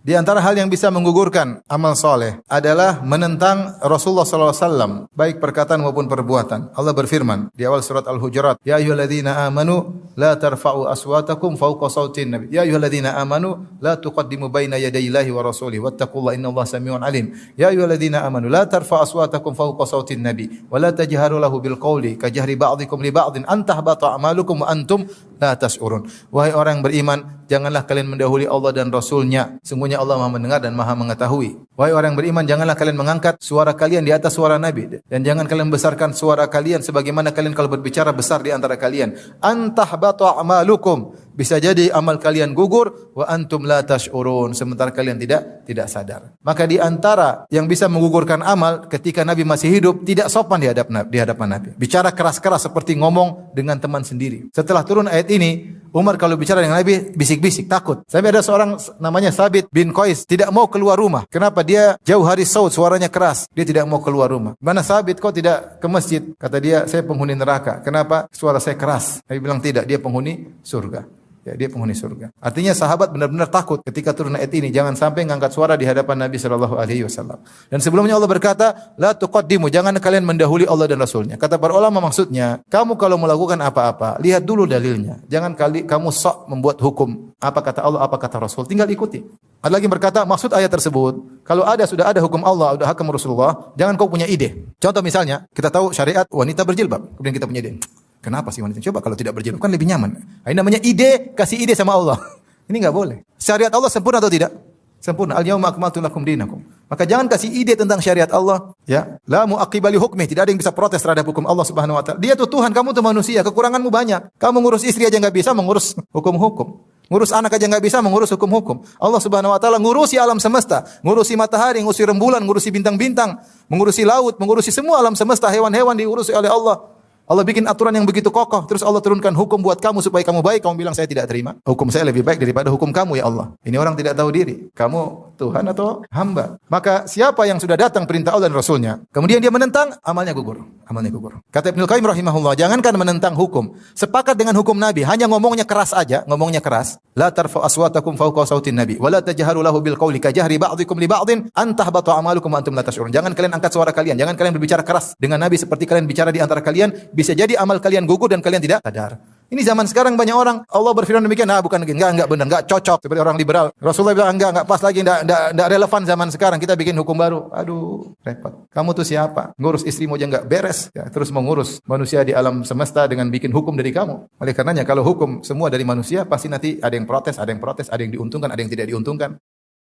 Di antara hal yang bisa menggugurkan amal soleh adalah menentang Rasulullah SAW, baik perkataan maupun perbuatan. Allah berfirman di awal surat Al-Hujurat, Ya ayyuhalladzina amanu la tarfa'u aswatakum fawqa sautin nabi. Ya ayyuhalladzina amanu la tuqaddimu baina yadayillahi wa rasulihi wattaqullaha innallaha samii'un alim. Ya ayyuhalladzina amanu la tarfa'u aswatakum fawqa sautin nabi wa la tajharu lahu bil qawli kajahri ba'dikum li ba'din an tahbata a'malukum wa antum la tash'urun. Wahai orang yang beriman, janganlah kalian mendahului Allah dan Rasul-Nya. Sungguhnya Allah Maha mendengar dan Maha mengetahui. Wahai orang yang beriman, janganlah kalian mengangkat suara kalian di atas suara Nabi, dan jangan kalian besarkan suara kalian sebagaimana kalian kalau berbicara besar di antara kalian. Antahbata a'malukum, bisa jadi amal kalian gugur, wa antum la tash'urun, sementara kalian tidak sadar. Maka di antara yang bisa menggugurkan amal ketika Nabi masih hidup, tidak sopan di hadapan Nabi. Bicara keras-keras seperti ngomong dengan teman sendiri. Setelah turun ayat ini, Umar kalau bicara dengan Nabi bisik-bisik, takut. Sampai ada seorang namanya Sabit bin Qais tidak mau keluar rumah. Kenapa? Dia jauh hari saud, suaranya keras. Dia tidak mau keluar rumah. Mana Sabit, kok tidak ke masjid? Kata dia, saya penghuni neraka. Kenapa? Suara saya keras. Nabi bilang tidak, dia penghuni surga. Ya, dia penghuni surga. Artinya sahabat benar-benar takut ketika turun ayat ini. Jangan sampai ngangkat suara di hadapan Nabi SAW. Dan sebelumnya Allah berkata, La tuqaddimu, jangan kalian mendahului Allah dan Rasulnya. Kata para ulama maksudnya, kamu kalau melakukan apa-apa, lihat dulu dalilnya. Jangan kamu sok membuat hukum. Apa kata Allah, apa kata Rasul. Tinggal ikuti. Ada lagi berkata, maksud ayat tersebut, kalau sudah ada hukum Allah, sudah hukum Rasulullah, jangan kau punya ide. Contoh misalnya, kita tahu syariat wanita berjilbab. Kemudian kita punya ide. Kenapa sih wanita? Coba kalau tidak berjilbab kan lebih nyaman. Ini namanya ide, kasih ide sama Allah. Ini enggak boleh. Syariat Allah sempurna atau tidak? Sempurna. Al-yauma akmaltu lakum dinakum. Maka jangan kasih ide tentang syariat Allah, ya. La mu'aqqiba li hukmih, tidak ada yang bisa protes terhadap hukum Allah Subhanahu wa taala. Dia tuh Tuhan, kamu tuh manusia, kekuranganmu banyak. Kamu ngurus istri aja enggak bisa, mengurus hukum-hukum. Ngurus anak aja enggak bisa, mengurus hukum-hukum. Allah Subhanahu wa taala ngurusi alam semesta, ngurusi matahari, ngurusi rembulan, ngurusi bintang-bintang, mengurusi laut, mengurusi semua alam semesta, hewan-hewan diurusi oleh Allah. Allah bikin aturan yang begitu kokoh, terus Allah turunkan hukum buat kamu supaya kamu baik, kamu bilang saya tidak terima. Hukum saya lebih baik daripada hukum kamu ya Allah. Ini orang tidak tahu diri. Kamu Tuhan atau hamba? Maka siapa yang sudah datang perintah Allah dan Rasulnya, kemudian dia menentang, amalnya gugur. Amalnya gugur. Kata Ibnu Qayyim rahimahullah, jangankan menentang hukum, sepakat dengan hukum Nabi, hanya ngomongnya keras aja, ngomongnya keras. La tarfa'u aswatakum fawqa sautin Nabi, wa la tajharu lahu bil qawli kajahri ba'dikum li ba'din an tahbata a'malukum wa antum la tash'urun. Jangan kalian angkat suara kalian, jangan kalian berbicara keras dengan Nabi seperti kalian bicara di antara kalian. Bisa jadi amal kalian gugur dan kalian tidak sadar. Ini zaman sekarang banyak orang Allah berfirman demikian, bukan enggak benar, enggak cocok seperti orang liberal. Rasulullah bilang enggak pas lagi, enggak relevan zaman sekarang. Kita bikin hukum baru. Aduh, repot. Kamu tuh siapa? Ngurus istrimu aja enggak beres, ya, terus mengurus manusia di alam semesta dengan bikin hukum dari kamu. Oleh karenanya kalau hukum semua dari manusia pasti nanti ada yang protes, ada yang diuntungkan, ada yang tidak diuntungkan.